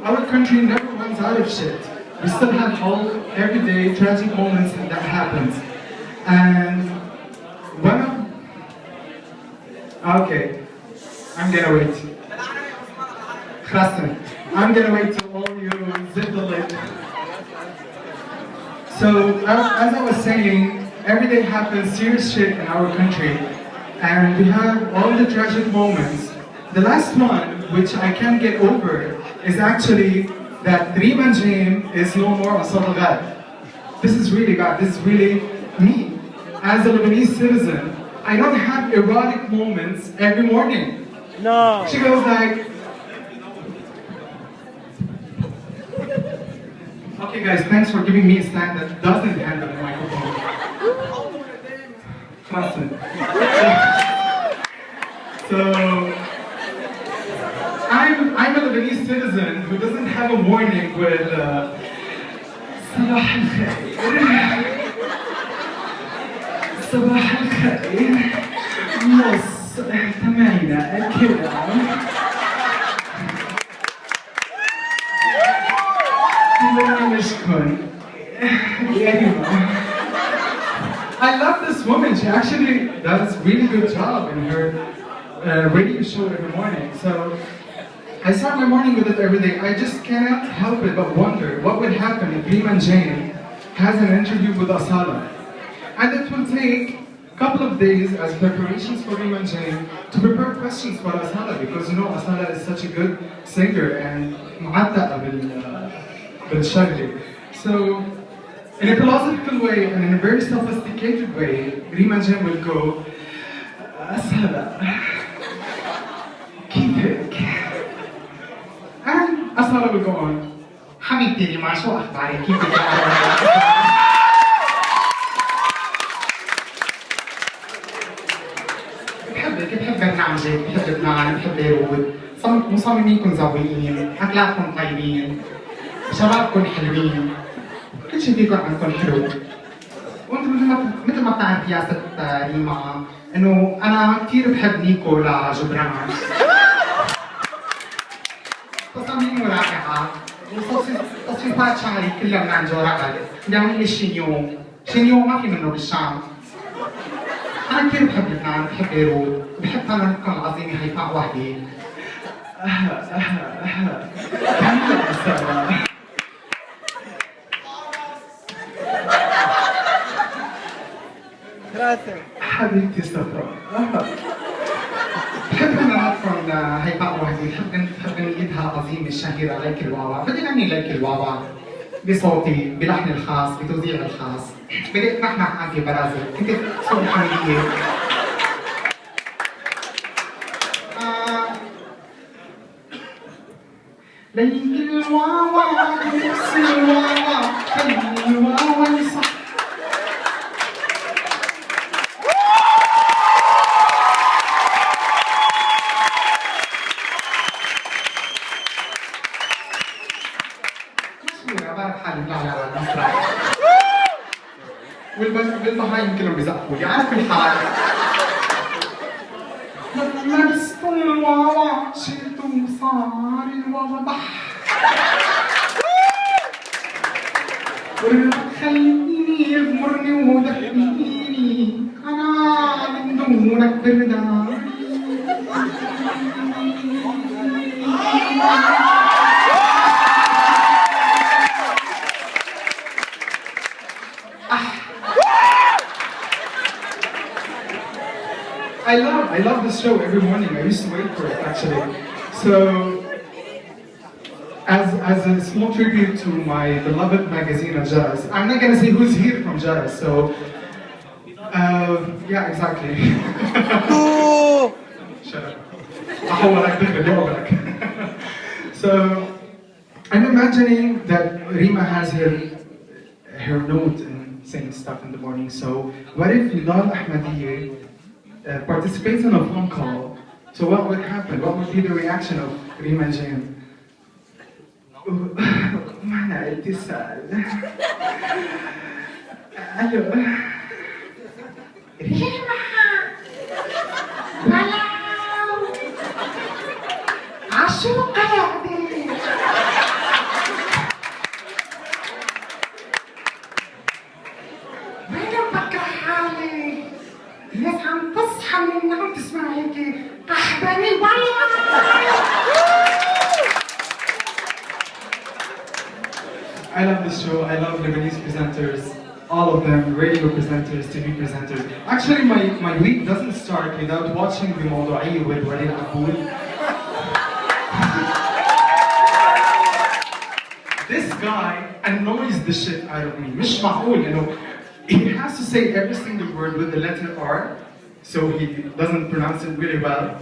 our country never runs out of shit. We still have all everyday tragic moments that happens. And one of okay, I'm gonna wait. خلاص I'm gonna wait till all you zip the lid. So as I was saying, every day happens serious shit in our country, and we have all the tragic moments. The last one, which I can't get over, is actually that Rima Jain is no more a Salagat. This is really God. This is really me. As a Lebanese citizen, I don't have erotic moments every morning. No. She goes like, okay guys, thanks for giving me a stand that doesn't handle the microphone. So, I'm a Lebanese citizen who doesn't have a morning with صباح الخير صباح الخير نص اهتمينا الكلام I love this woman. She actually does a really good job in her radio show every morning. So I start my morning with it every day. I just cannot help it but wonder what would happen if Rima Jain has an interview with Asala. And it will take a couple of days as preparations for Rima Jain to prepare questions for Asala, because you know Asala is such a good singer and معتقة بالشغل. So, in a philosophical way and in a very sophisticated way, Rima Jain will go, Asala, كيفك? And Asala will go on, حبيبتي ريما شو أخبارك؟ كيفك؟ بحب برنامجك، بحب لبنان، بحب بيروت، مصممينكم زويين، أكلاتكم طيبين، شبابكم حلوين، كل شيء فيكم عندكم حلو. وانتم مثل ما بتعرف يا ست ريما انه انا كثير بحب نيكو لجبران. تصاميم رائعة وتصفيفات شعري كلها من عند جورات، بيعمل لي شينيو ما في منه بالشام. انا كثير بحب لبنان، بحب بيروت، بحب فنانتكم العظيمة هيفاء وهبي. حبيبتي صفراء. بحب فنانتكم هيفاء وهبي، بحب نيتها العظيمة الشهيرة ليك الواوا. بدي غني ليك الواوا بصوتي، بلحني الخاص، بتوزيعي الخاص. بدي اتنحنح عندي برازل، انت صوت حميدية. ليك الواوا نفس الواوا خلي الواوا يصح. مشهورة بعرف حالي بطلع على المسرح والبهايم كلهم بيزقفوا لي على كل حال. لبست الواوا شلت وصار الواوا بح. خليني يغمرني ودفيني انا من دونك بردان. I love this show every morning. I used to wait for it actually. So, as a small tribute to my beloved magazine of Jaras, I'm not gonna say who's here from Jaras. So, yeah, exactly. Shut up. So, I'm imagining that Rima has her note and saying stuff in the morning. So, what if Nidal Ahmadiyya participates in a phone call? So what would happen? What would be the reaction of Rima Jain? معنا اتصال. الو. ريما. هلا. عشو قاعدة. I love this show. I love Lebanese presenters. All of them, radio presenters, TV presenters. Actually, my week doesn't start without watching the موضوعية with Walid Abul. This guy annoys the shit out of me. مش معقول, you know. He has to say every single word with the letter R, so he doesn't pronounce it really well.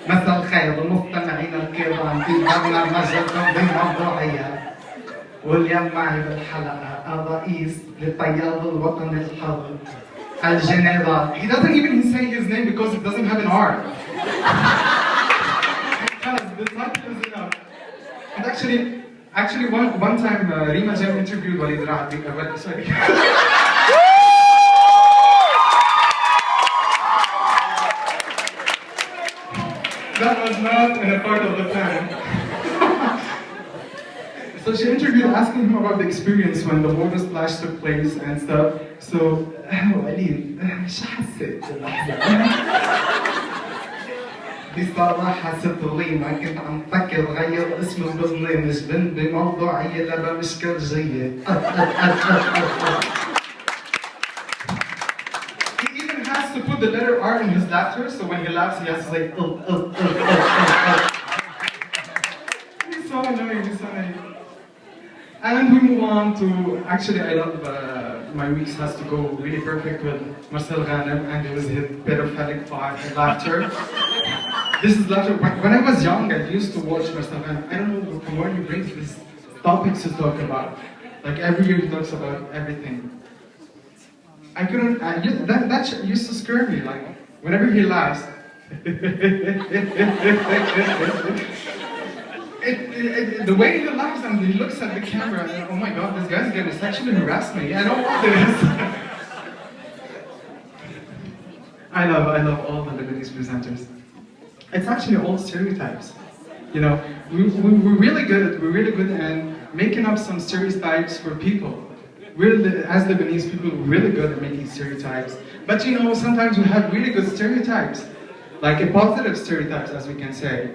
مساء الخير المستمعين الكرام في برنامجكم بموضوعية، واليوم معي بالحلقة الرئيس للتيار الوطني الحر الجنرال. He doesn't even say his name because it doesn't have an R. Because the title is enough. And actually one time Rima Jam interviewed Walid Rabi. Sorry. That was not in a part of the plan. So she interviewed asking him about the experience when the water splash took place and stuff. So, Walid, شو حسيت باللحظة؟ بصراحة ست اللي ما كنت عم فكر غير اسم البرنامج بموضوعية لبمشكل جيد. To put the letter R in his laughter, so when he laughs, he has to say, He's so annoying, he's so annoying. And we move on to, actually I love, my weeks has to go really perfect with Marcel Ghanem and it was his pedophilic laughter. This is laughter, when I was young, I used to watch Marcel Ghanem. I don't know from where he brings these topics to talk about. Like every year he talks about everything. I couldn't, that used to scare me, like, whenever he laughs, the way he laughs and he looks at the camera, and, oh my god, this guy's gonna sexually harass me, I don't want this. I love all the Lebanese presenters. It's actually all stereotypes. You know, we're really good at making up some stereotypes for people. As Lebanese people, we're really good at making stereotypes. But you know, sometimes we have really good stereotypes, like a positive stereotypes, as we can say.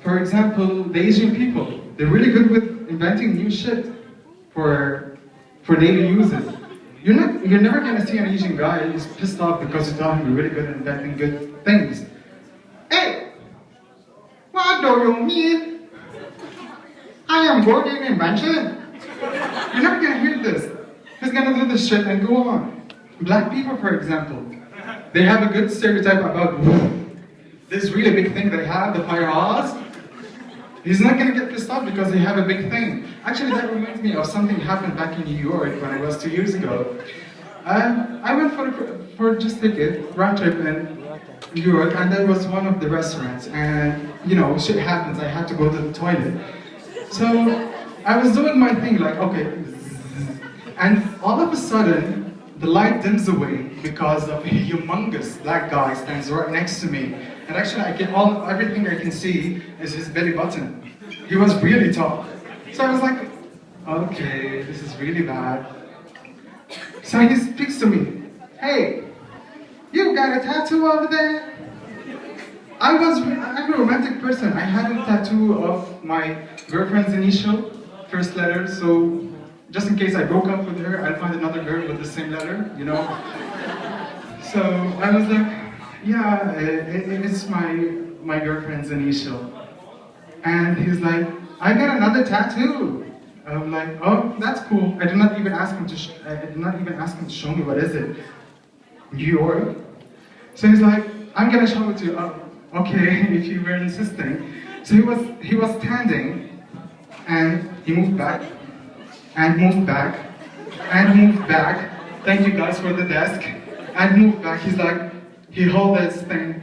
For example, the Asian people, they're really good with inventing new shit for daily uses. You're never gonna see an Asian guy who's pissed off because you tell him we're really good at inventing good things. Hey, what do you mean? I am good in invention. You're never gonna hear this. He's gonna do this shit and go on. Black people, for example, they have a good stereotype about this really big thing they have, the firehouse. He's not gonna get pissed off because they have a big thing. Actually, that reminds me of something happened back in New York when I was 2 years ago. I went for just a round trip in New York, and that was one of the restaurants. And you know, shit happens. I had to go to the toilet. So I was doing my thing, like, okay, and all of a sudden, the light dims away because of a humongous black guy stands right next to me. And actually, everything I can see is his belly button. He was really tall. So I was like, okay, this is really bad. So he speaks to me, hey, you got a tattoo over there? I'm a romantic person. I had a tattoo of my girlfriend's initial, first letter, so just in case I broke up with her, I'll find another girl with the same letter, you know? So I was like, yeah, it's my girlfriend's initial. And he's like, I got another tattoo. I'm like, oh, that's cool. I did not even ask him to show me, what is it? New York? So he's like, I'm gonna show it to you. Oh, okay, if you were insisting. So he was standing, and he moved back, and moved back, and moved back. Thank you guys for the desk. And moved back. He's like, he held this thing.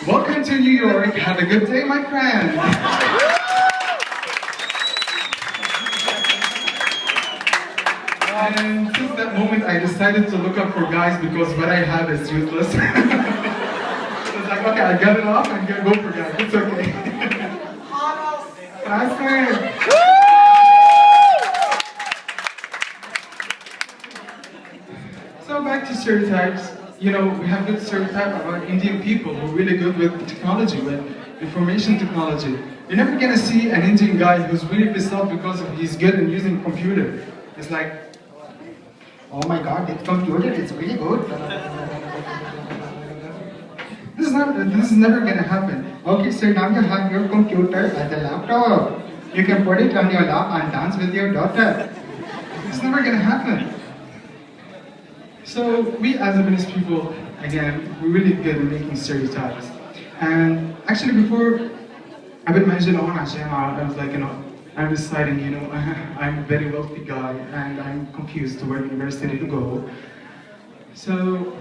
Welcome to New York. Have a good day, my friend. And since that moment, I decided to look up for guys because what I have is useless. It's like, okay, I got it off. I'm gonna go for guys. It's okay. That's great. So back to stereotypes. you know, we have good stereotype about Indian people who are really good with technology, with information technology. You're never gonna see an Indian guy who's really pissed off because he's good in using a computer. It's like, oh my god, this computer is really good. This is never gonna happen. Okay, so now you have your computer as a laptop. You can put it on your lap and dance with your daughter. It's never gonna happen. So we as Lebanese people, again, we're really good at making stereotypes. And actually before I would imagine on I was like, you know, I'm deciding, you know, I'm a very wealthy guy and I'm confused to where university to go. So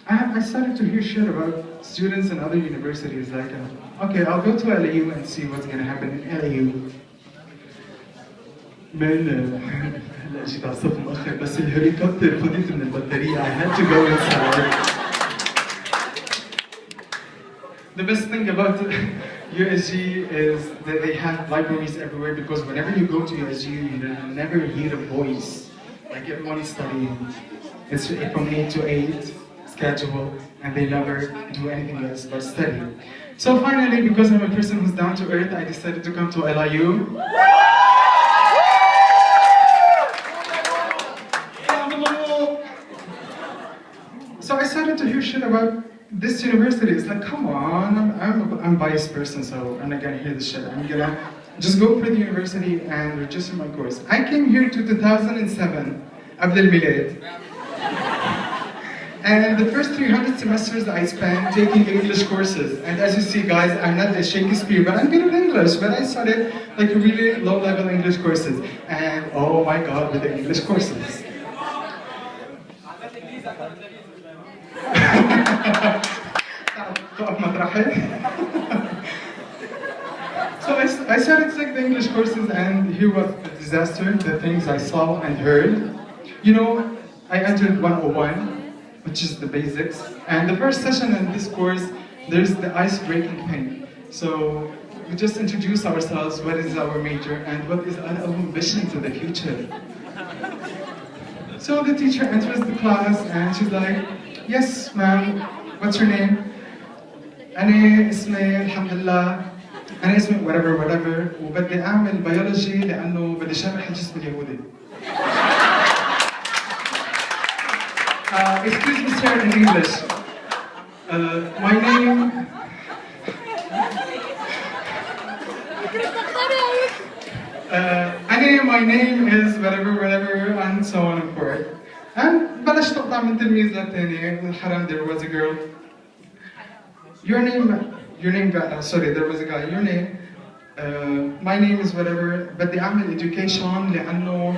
I started to hear shit about students in other universities, like, okay, I'll go to LIU and see what's gonna happen in LIU. Man, هلا جيت على الصف مؤخر بس الهليكوبتر فضيت من البطارية. I had to go inside. The best thing about USG is that they have libraries everywhere, because whenever you go to USG, you never hear a voice. Like everyone's studying. It's from 8 to 8 schedule, and they never do anything else but study. So finally, because I'm a person who's down to earth, I decided to come to LIU. So I started to hear shit about this university. It's like, come on, I'm a biased person, so I'm not gonna hear this shit. I'm gonna just go for the university and register my course. I came here to 2007, قبل الميلاد. And the first 300 semesters I spent taking English courses. And as you see, guys, I'm not a Shakespeare, but I'm good at English. But I started like really low-level English courses. And oh my God, with the English courses. So I started taking the English courses, and here was the disaster, the things I saw and heard. You know, I entered 101. Which is the basics. And the first session in this course, there's the ice-breaking thing. So we just introduce ourselves, what is our major, and what is our ambition to the future. So the teacher enters the class, and she's like, yes, ma'am, what's your name? أنا اسمي الحمد لله. أنا اسمي whatever. وبدي أعمل بيولوجي لأنه بدي شرح الجسم اليهودي. Excuse me, sir, in English. My name. My name is whatever, and so on and forth. And بلشت أقطع من تلميذ للتاني. الحرام, there was a girl. Your name, sorry, there was a guy. Your name. My name is whatever. بدي أعمل education لأنه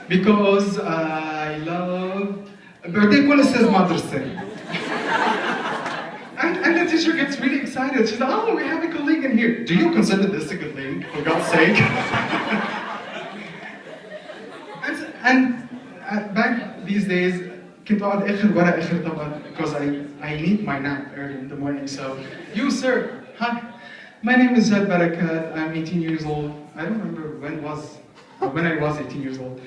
because I love. Birthday كل أستاذ مدرسة. And the teacher gets really excited. She's like, oh, we have a colleague in here. Do you consider this a good thing, for God's sake? and back these days, كنت أقعد آخر ورا آخر طبعا because I need my nap early in the morning. So, you sir, hi. My name is Jad Barakat. I'm 18 years old. I don't remember when I was 18 years old.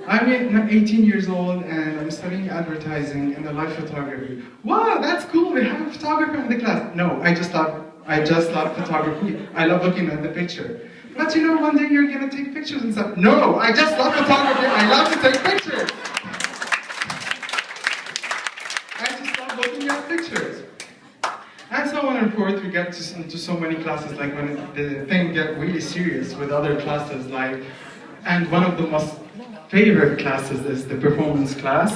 I'm 18 years old and I'm studying advertising and live photography. Wow, that's cool, we have a photographer in the class. No, I just love photography. I love looking at the picture. But you know, one day you're gonna take pictures and stuff. No, I just love photography, I love to take pictures. I just love looking at pictures. And so on and forth, we get into so many classes, like when the thing get really serious with other classes, like, and one of the most favorite classes is the performance class.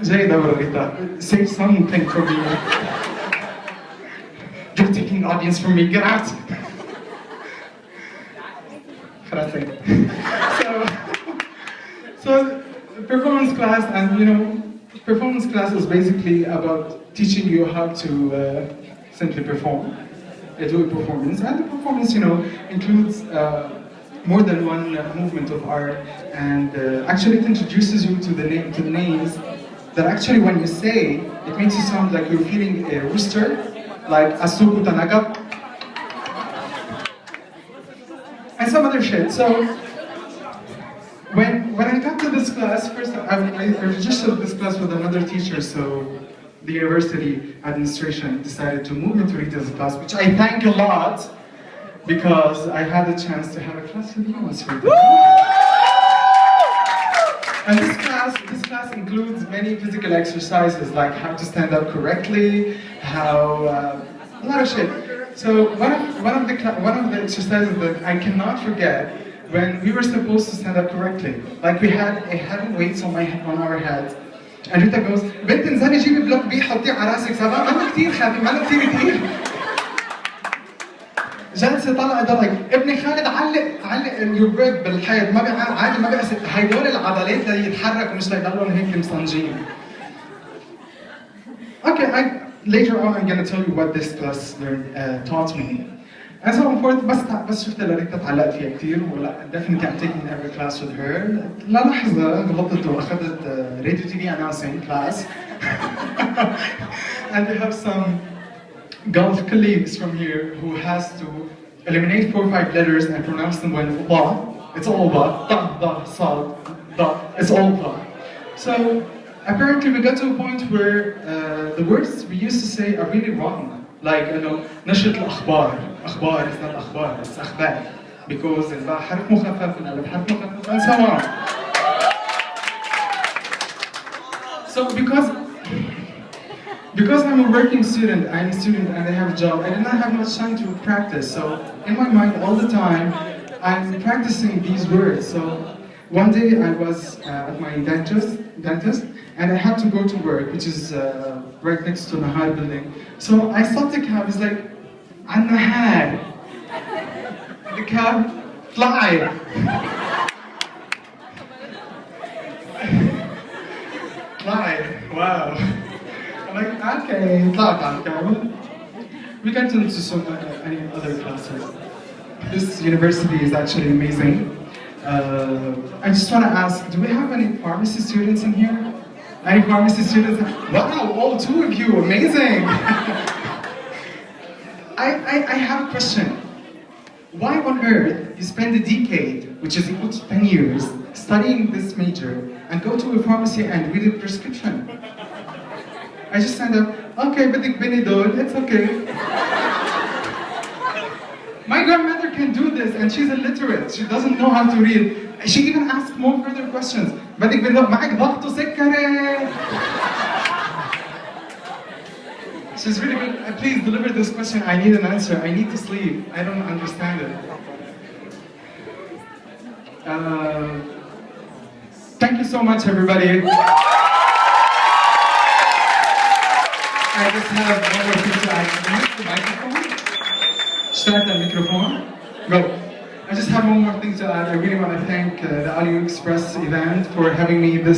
Jad Barakat, say something for me. You're taking audience from me, get out! So performance class, and you know, performance class is basically about teaching you how to simply perform, do a performance, and the performance, you know, includes more than one movement of art, and actually it introduces you to the names that actually when you say, it makes you sound like you're feeding a rooster, like asuku tanagap, and some other shit. So when I got to this class, first I registered this class with another teacher, so the university administration decided to move me to Rita's class, which I thank a lot, because I had a chance to have a class with you, Ms. Rita. And this class includes many physical exercises, like how to stand up correctly, how a lot of shit. So one of the exercises that I cannot forget, when we were supposed to stand up correctly, like we had weights on our heads, and Rita goes, بنت انزلي جيبي بلوك بي حطيه على راسك، سبعة ما كثير خفيف، ما كثير كثير. جالسة طالعة ضلك، ابني خالد علق اليوبريك بالحيط، ما عادي ما بيأس هيدول العضلات اللي يتحركوا مش ليضلهم هيك مصنجين. Okay, later on I'm gonna tell you what this class taught me. And so on forth, بس شفت لريتا تعلقت فيها كثير، ولا definitely I'm taking every class with her. للحظة غلطت وأخذت radio TV announcing class. And we have some Gulf colleagues from here who has to eliminate 4 or 5 letters and pronounce them when ba. It's all ba, da, sad, da. It's all ba. So apparently we got to a point where the words we used to say are really wrong. Like, you know, نشرة الأخبار. أخبار is not أخبار, it's أخبار. Because الباء حرف مخفف والألف حرف مخفف and so on. So because I'm a working student, I'm a student and I have a job, I did not have much time to practice. So in my mind all the time, I'm practicing these words. So one day I was at my dentist, and I had to go to work, which is right next to Nahar building. So I stopped the cab, it's like, An Nahar. The cab, fly. Fly, wow. I'm like, okay, we got into some any other classes. This university is actually amazing. I just want to ask, do we have any pharmacy students in here? Any pharmacy students? Wow, all 2 of you, amazing! I have a question. Why on earth you spend a decade, which is equal to 10 years, studying this major, and go to a pharmacy and read a prescription? I just stand up, okay, بدك Benidorm, it's okay. My grandmother can do this, and she's illiterate. She doesn't know how to read. She even asked more further questions. بدك Benidorm, معك ضغط وسكري. She's really good. Please deliver this question. I need an answer. I need to sleep. I don't understand it. Thank you so much, everybody. I just have one more thing to add. Can you use the microphone? Start the microphone. Go. I just have one more thing to add. I really want to thank the LIU Express event for having me this